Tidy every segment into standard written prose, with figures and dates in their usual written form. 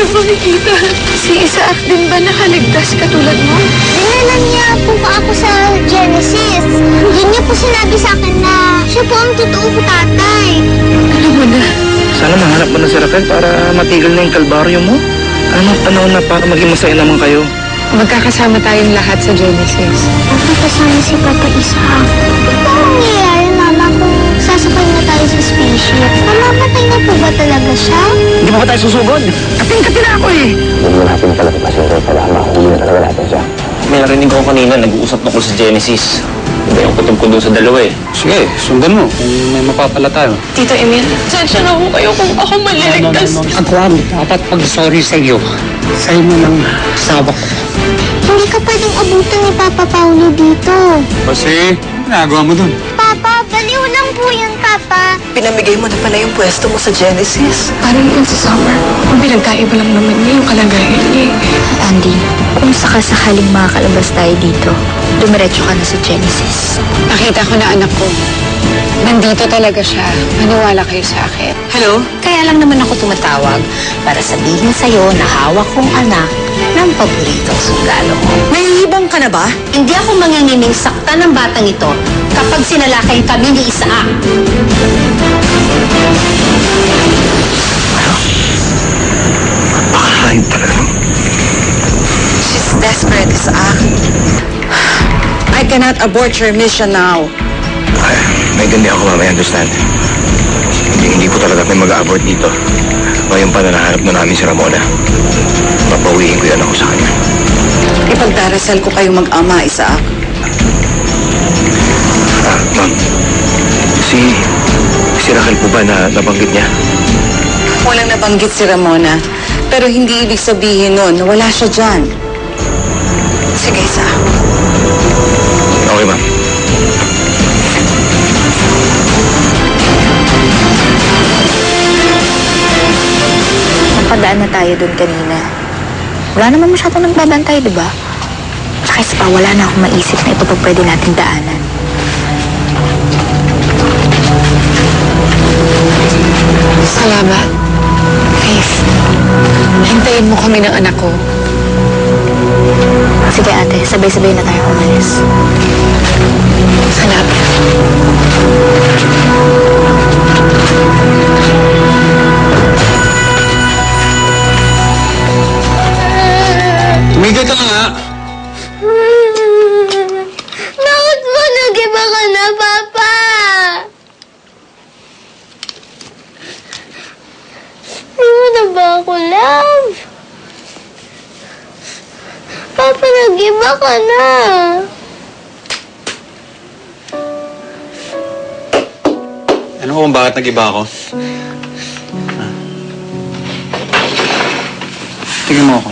na makikita. Si Isaac din ba nakaligtas katulad mo? Dinala niya po ako sa Genesis. Yun niya po sinabi sa akin na siya po ang totoong tatay. Alam mo na. Sana mahanap mo na si Raquel para matigil na yung kalbaryo mo. Panahon na para maging masaya naman kayo. Magkakasama tayong lahat sa Genesis. Magkakasama si Papa Isaac. Ano mangyayari, Mama, kung sasakay na tayo sa spaceship? Mamamatay na po ba talaga siya? Hindi mo ba tayo susugod? Kating-kating na ako eh! Hindi mo natin palagpasin kayo para mahuli na talaga natin siya. May narinig ko kanina, nag-uusap tungkol sa Genesis. Iba yung kutob ko doon sa dalawa eh. Sige, sundan mo kung may mapapala tayo. Tito Emil, sensya na ho kayo kung ako maliligtas. Ako ang dapat pag-sorry sa iyo. Sa'yo mo lang sawa ko. Hindi ka pwedeng abutan ni Papa Paulo dito. Kasi, ginagawa mo dun. Papa, baliw lang po yun, Papa. Pinamigay mo na pala yung pwesto mo sa Genesis. Parang yun si Summer. Ang pinagkaiba lang naman niya yung kalagayan niya. Andy, kung sakasakaling makakalabas tayo dito, dumiretso ka na sa Genesis. Nakita ko na anak ko. Nandito talaga siya. Maniwala kayo sa akin. Hello? Kaya lang naman ako tumatawag para sabihin sa'yo na hawak kong anak ng paboritong sundalo mo. Nahihibang ka na ba? Hindi ako mangingining sakta ng batang ito kapag sinalakay kami ni Isaac. Pakahayop talaga. She's desperate, Isaac. I cannot abort your mission now. Ay, may gandi ako, Mama, I understand. Hindi ko talaga tayo mag-abort dito. Ngayon pa na nahanap na namin si Ramona. Papawiin ko yan ako sa kanya. Ipagdarasal ko kayong mag-ama, Isaac. Ma'am, si Raquel po ba na nabanggit niya? Walang nabanggit si Ramona. Pero hindi ibig sabihin nun na wala siya dyan. Sige, Isaac. Okay, ma'am. Napadaan na tayo doon kanina. Wala naman masyadong nagbabantay, di ba? Tsaka isa pa, wala na akong maisip na ito pa pwede natin daanan. Salamat. Please, hintayin mo kami ng anak ko. Sige ate, sabay-sabay na tayo umalis. Salamat. Tumigil ka na nga. Bakit mo nag-iba ka na, Papa? Hindi mo na ba ako love? Papa, nag-iba ka na. Ano kung bakit nag-iba ako? Tingnan mo ako.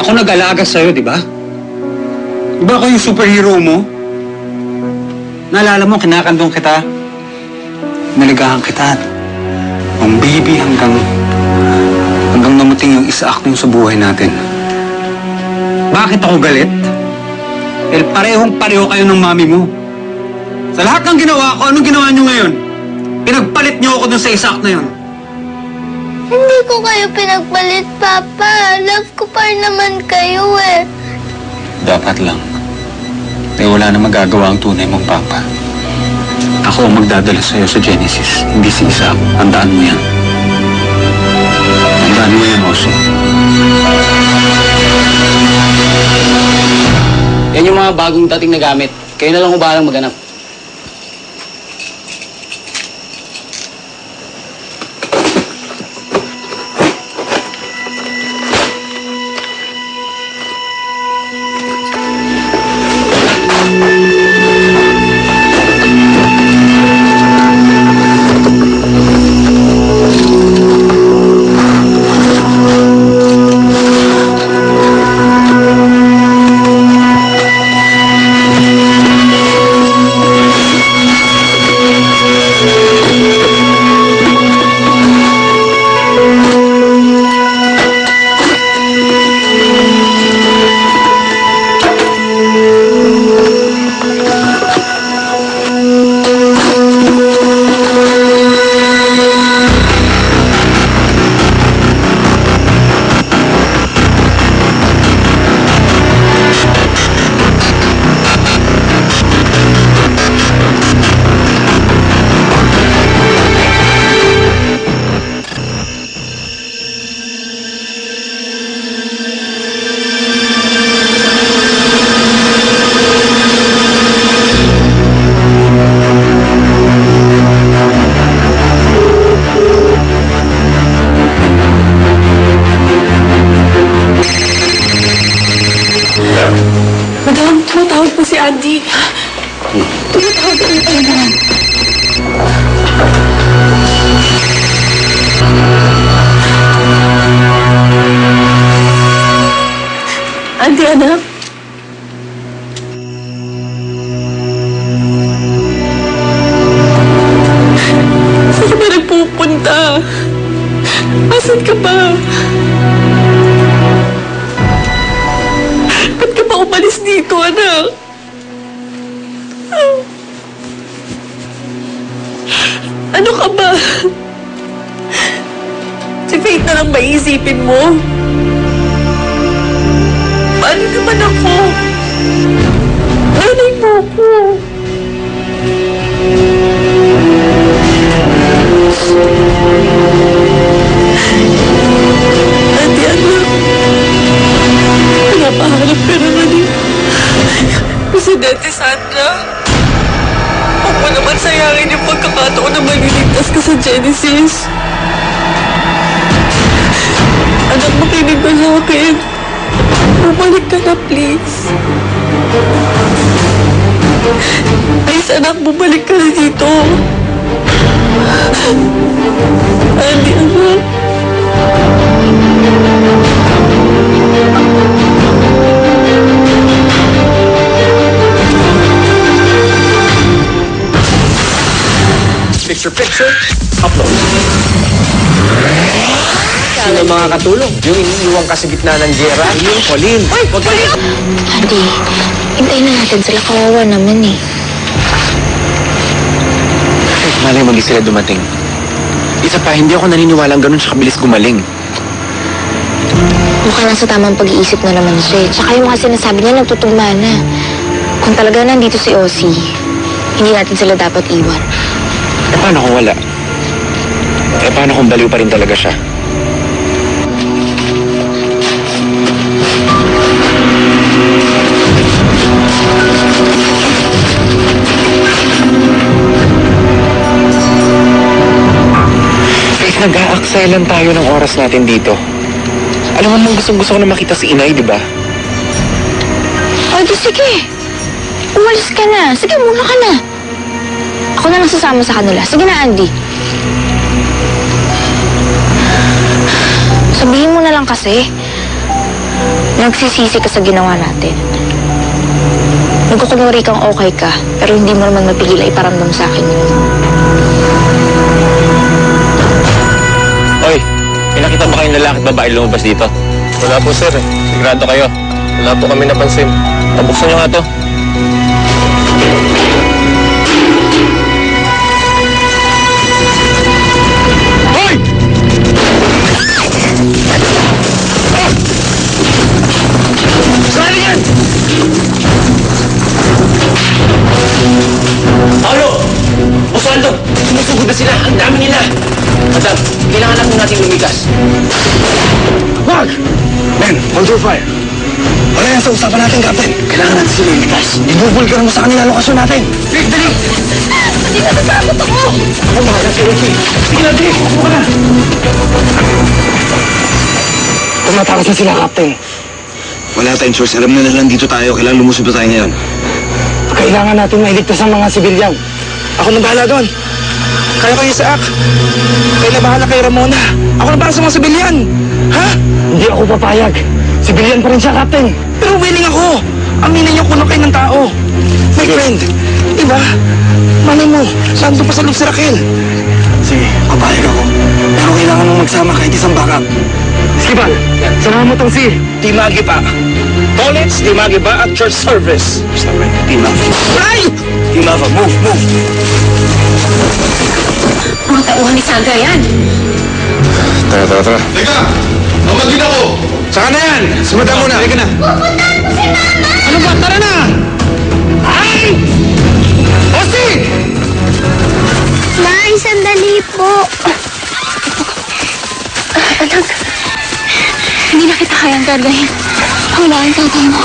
Ako nag-alaga sa'yo, di ba? Di ba ako yung superhero mo? Naalala mo, kinakandong kita. Naligahan kita. Ang baby hanggang namuting yung Isaac yung sa buhay natin. Bakit ako galit? Dahil parehong-pareho kayo ng mami mo. Sa lahat ng ginawa ko, anong ginawa nyo ngayon? Pinagpalit nyo ako dun sa Isaac na yun. Hindi ko kayo pinagpalit, Papa. Love ko pa rin naman kayo eh. Dapat lang. Eh wala na magagawa ang tunay mong papa. Ako ang magdadala sa'yo sa Genesis, hindi si Isaac. Tandaan mo yan. Tandaan mo yan, Oso. Yan yung mga bagong dating na gamit. Kayo na lang bahalang maghanap. Madam, tumatawag po si Andy. Tumatawag po tayo, madam. Andy, anak? Saan ka ba nagpupunta? Asan ka ba? Ba't ka ba umalis dito, anak? Ano ka ba? Si Faith na lang ba iisipin mo? Paano naman ako? Nanay mo ako. Ate, anak. Pinapahanap ka na nga ni Presidente Sandra. Huwag mo naman sayangin yung pagkakataon na magliligtas ka sa Genesis. Anak, makinig ka sa akin. Bumalik ka na, please. Please, anak, bumalik ka na dito. Andy, anak. Picture, upload. Sino mga katulong? Yung iniiwan ka sa gitna ng gera? Yung Pauline. Ay, wag ka Andy, hintayin na natin sila. Kawawa naman eh. Malay mag sila dumating. Isa pa, hindi ako naniniwalang ganun siya kabilis gumaling. Mukhang nasa tamang pag-iisip na naman siya eh. Tsaka yung mga sinasabi niya nagtutugma na. Kung talaga nandito si Ozzy, hindi natin sila dapat iwan. Eh paano kung wala? Eh paano kung baliw pa rin talaga siya? Guys, nag-aaksaya tayo ng oras natin dito. Alam mo, gusto ko na makita si Inay, di ba? O, di sige. Umalis ka na. Sige, muna ka na. Ako na lang sasama sa kanila. Sige na, Andy. Sabihin mo na lang kasi. Nagsisisi ka sa ginawa natin. Nagkukunwari kang okay ka, pero hindi mo naman mapigil na iparamdam sa akin yun. Oy, may nakita ba kayong lalaki at babae lumabas dito? Wala po, sir. Sigurado kayo. Wala po kami napansin. Pabuksan nyo nga to. Hoy! Saan yan? Paolo! Osvaldo! Sumusugod na sila! Ang dami nila! Madam, kailangan na po natin lumigas. Wag! Ben, hold your fire. Wala yan sa usapan natin, Captain. Kailangan natin sila iligas. Ibubulgar mo sa kanila lokasyon natin. Rick, dali! Hindi ka natakot ako! Ako mga si Ricky. Sige na, Rick! Ako na! Tumatakas na sila, Captain. Wala tayong choice. Alam na nandito tayo. Kailangan lumusob na tayo ngayon. Kailangan natin mailigtas ang mga sibilyan. Ako na bahala doon. Kaya kayo sa AK. Kayo na bahala kay Ramona. Ako na bahala sa mga sibilyan. Ha? Hindi ako papayag. Sibilyan pa rin siya, Captain. Pero willing ako. Aminin niyo kung kayo ng tao. My friend, di ba? Malay mo, saan doon pa sa loob si Raquel? Sige, papayag ako. Pero kailangan mong magsama kahit isang backup. Skibal, samahan mo tong si Team Agipa. College, Team Agipa at church service. Basta ba? Team Agipa. Ay! Team Agipa, move, move. Mga tauhan ni Sandra yan. Tara. Teka! Mamagin ako! Saka na yan! Sumata muna! Halika na! Pupuntahan ko si Mama! Ano ba? Tara na! Ay! Osi! Nay, sandali po. Anak, hindi na kita kayang gagayin. Wala ang tatay mo.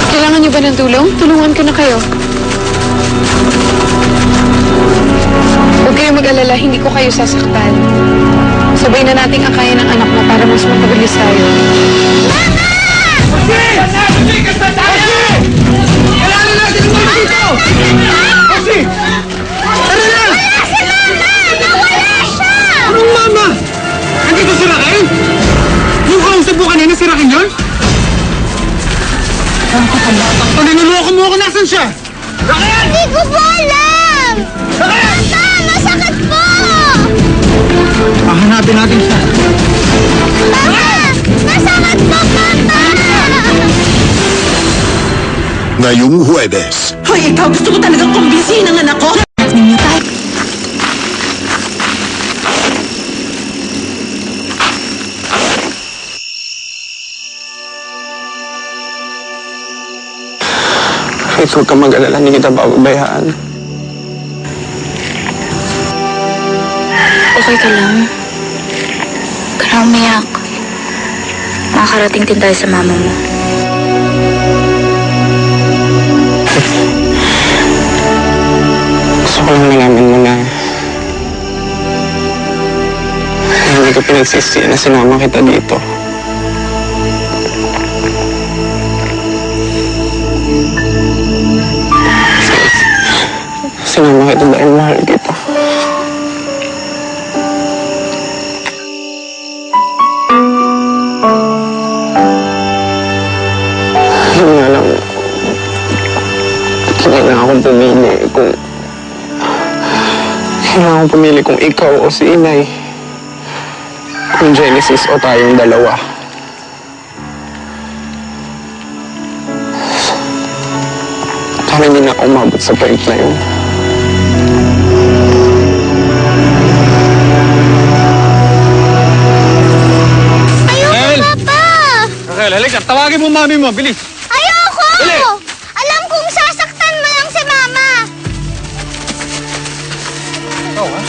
Kailangan niyo ba ng tulong? Tulungan ko na kayo. Huwag kayong mag-alala, hindi ko kayo sasaktan. Sabay na nating akayin ang anak mo para mas mapabilis tayo. Anong mama? Nandito si Raquel? Yung kausap mo kanina si Raquel yun? Takto, niloloko mo ako, nasan siya? Raquel! Hindi ko po alam! Papa, masakit po! Hahanapin natin siya. Papa! Masakit po, Papa! Ngayong Huwebes, Hoy, ikaw, gusto ko talagang kumbisiin ang anak ko. Kahit huwag kang mag-alala, hindi kita babayaan. Okay ka lang? Huwag ka na umiyak. Makakarating din tayo sa mama mo. Gusto ko lang malaman mo na hindi ko pinagsisiyan na sinama kita dito. Sinama kita dahil mahal kita. Hindi nga lang, kailangan akong pumili kung ikaw o si Inay. Kung Genesis o tayong dalawa. Sana hindi na ako umabot sa point na yun. Ayoko, Papa! Raquel, halika. Tawagin mo mami mo. Bilis. Ayoko! Dali! Alam kong sasaktan mo lang si Mama! Ikaw, ha?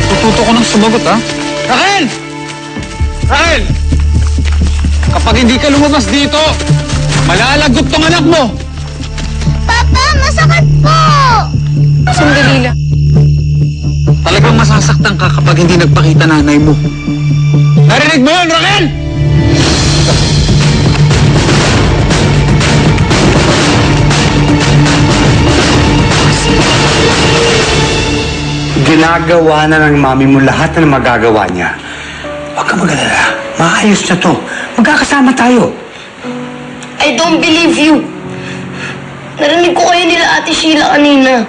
Tututo ko ng sumagot, ha? Raquel! Raquel! Kapag hindi ka lumabas dito, malalagot tong anak mo! Papa, masakit po! Sandali lang. Talagang masasaktan ka kapag hindi nagpakita nanay mo. Narinig mo yun, Raquel? Ginagawa na ng mami mo lahat na magagawa niya. Huwag ka mag-alala. Maayos na to. Magkakasama tayo. I don't believe you. Narinig ko kayo nila Ate Sheila kanina.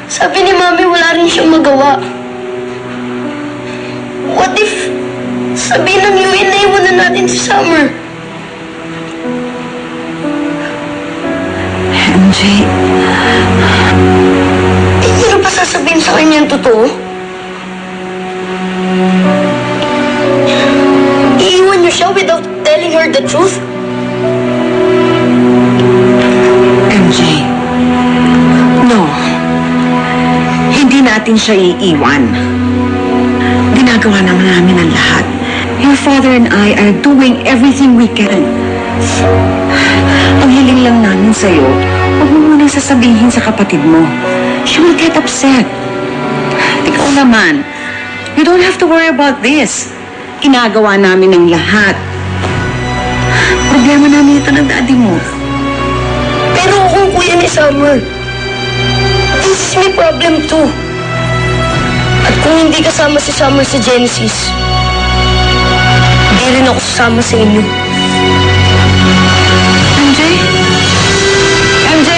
Sabi ni Mami wala rin siyang magawa. What if sabihin ng UN na iwanan natin si Summer? MJ, Hindi na pa sasabihin sa kanya ang totoo? Iiwan niyo siya without telling her the truth? MJ, no. Hindi natin siya iiwan. Ginagawa naman namin ang lahat. Your father and I are doing everything we can. Ang hiling lang namin sa'yo, huwag mo munang sasabihin sa kapatid mo. She will get upset. Ikaw naman, you don't have to worry about this. Ginagawa namin ang lahat. Problema namin ito ng daddy mo. Pero kung kuya ni Summer, this is my problem too. At kung hindi kasama si Summer sa Genesis, hindi rin ako sasama sa inyo. MJ? MJ?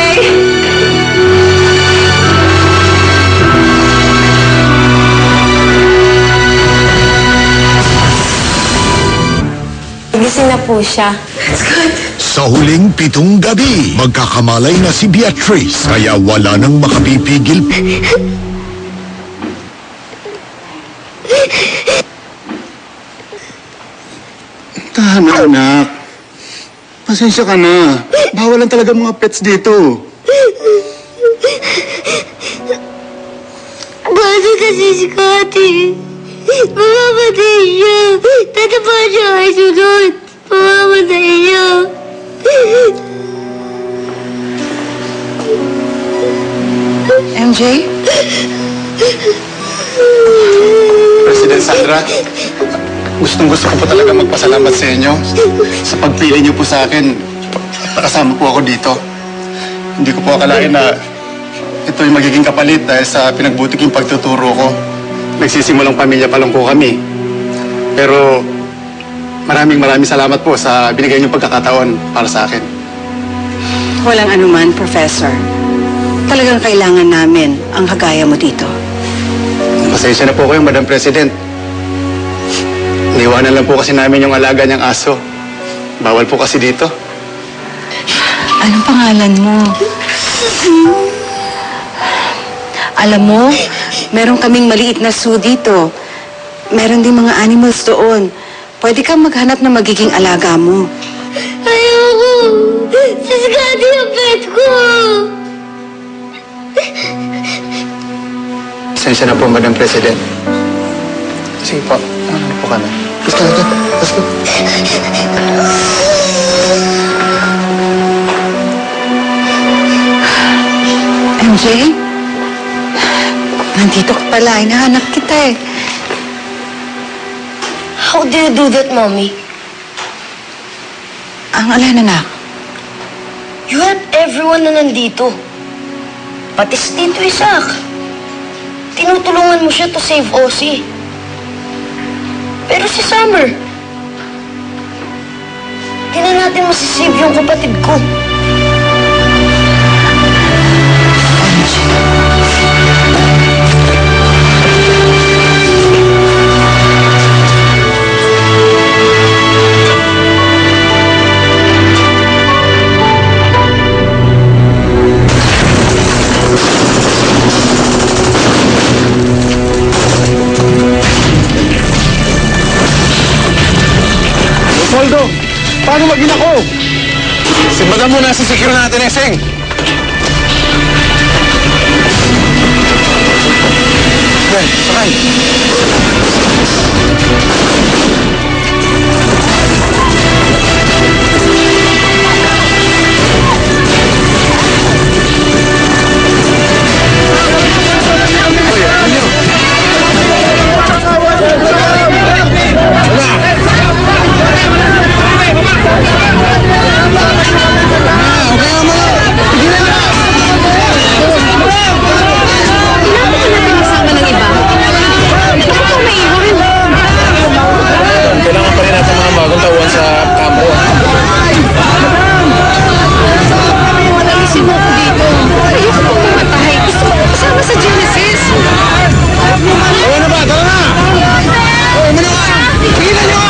Gising na po siya. sa huling 7 gabi, magkakamalay na si Beatrice, kaya wala nang makapipigil. Tahan na, anak. Pasensya ka na. Bawal lang talaga mga pets dito. Bakit kasi si Kati? Mamamatay siya. Tatapa siya ay sunod. Mamamatay siya. MJ? President Sandra, Gustong-gusto ko po talaga magpasalamat sa inyo sa pagpili niyo po sa akin at nakasama po ako dito. Hindi ko po akalain na ito yung magiging kapalit dahil sa pinagbutik yung pagtuturo ko. Nagsisimulang pamilya pa lang po kami. Pero maraming salamat po sa binigay niyong pagkakataon para sa akin. Walang anuman, Professor. Talagang kailangan namin ang kagaya mo dito. Pasensya na po kayo, Madam President. Iniwanan lang po kasi namin yung alaga niyang aso. Bawal po kasi dito. Anong pangalan mo? Alam mo, meron kaming maliit na zoo dito. Meron din mga animals doon. Pwede kang maghanap ng magiging alaga mo. Ayoko! Siskadi ang pet ko! Pasensya na po, Madam President. Sige po, ano po kami? Let's go. MJ? Nandito ka pala. Hinahanap kita eh. How do you do that, Mommy? Ang alin, anak? You help everyone na nandito. Pati si Tito Isaac. Tinutulungan mo siya to save Ozzy. Pero si Summer, di na natin masisave yung kapatid ko. Poldo, paano maging ako? Simbagan mo na sa secure natin, Eseng. Yan, sakay. Kailangan pa rin natin mga bagong tauhan sa kampo. Alisin mo ako dito. Ayoko pong mamatay. Gusto ko kasama sa Genesis. Oo na ba? Tara na! Oo, muna nga! Pigilan nyo nga!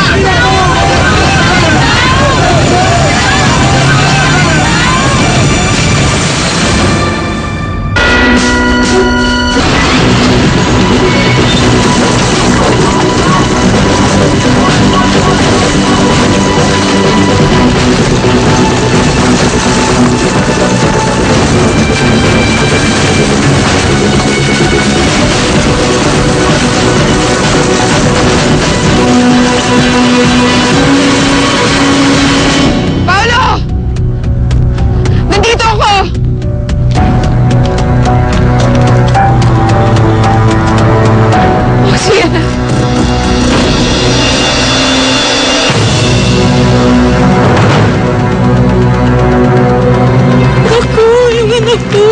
Paolo! Nandito ako! Sige na. Ako, yung anak ko.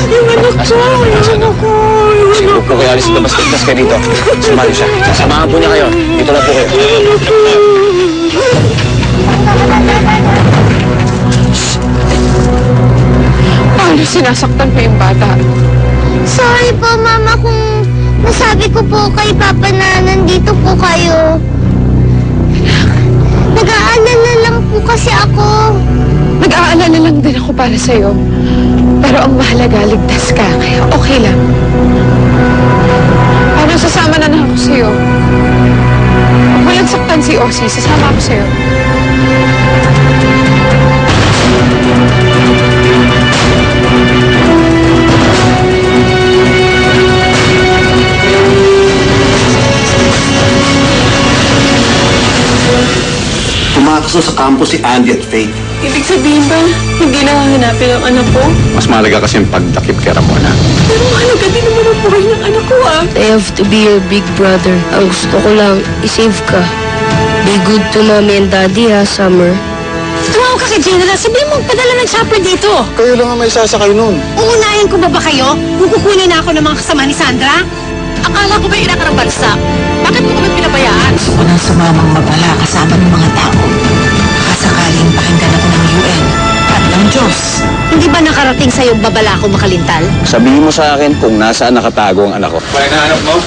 Yung anak ko. Yung anak ko. Siguro po kaya alis labas ligtas kayo dito. Sumali siya. Sasamahan po niya kayo. Dito lang po kayo. Paano sinasaktan mo yung bata? Sorry po, Mama, kung nasabi ko po kay Papa na nandito po kayo. Nag-aalala lang po kasi ako. Nag-aalala lang din ako para sa'yo. Pero ang mahalaga, ligtas ka. Kaya okay lang. Parang sasama na ako sa'yo. Kung walang saktan si Ozzy, sasama ako sa'yo. Pumakas na sa campus si Andy at Faith. Ibig sabihin ba, hindi na hahanapin ang anak ko? Mas mahalaga kasi yung pagdakip kay Ramona. Pero mahalaga din naman ang buhay ng anak ko, ah. I have to be your big brother. Ang gusto ko lang, isave ka. Be good to mommy and daddy, ha, Summer. Tumawag ka kay General. Sabihin mo, padala ng chopper dito. Kayo lang ang may sasakay nun. Uunahin ko ba kayo? Kukukunin na ako ng mga kasama ni Sandra? Akala ko ba ina ka ng bansa? Bakit mo kami pinabayaan? Gusto ko nang sumamang mabala kasama ng mga tao. Kasakaling pakinggan ako ng UN at ng Diyos. Hindi ba nakarating sa'yo babala ko makalintal? Sabihin mo sa akin kung nasaan nakatago ang anak ko. Pare na anak mo?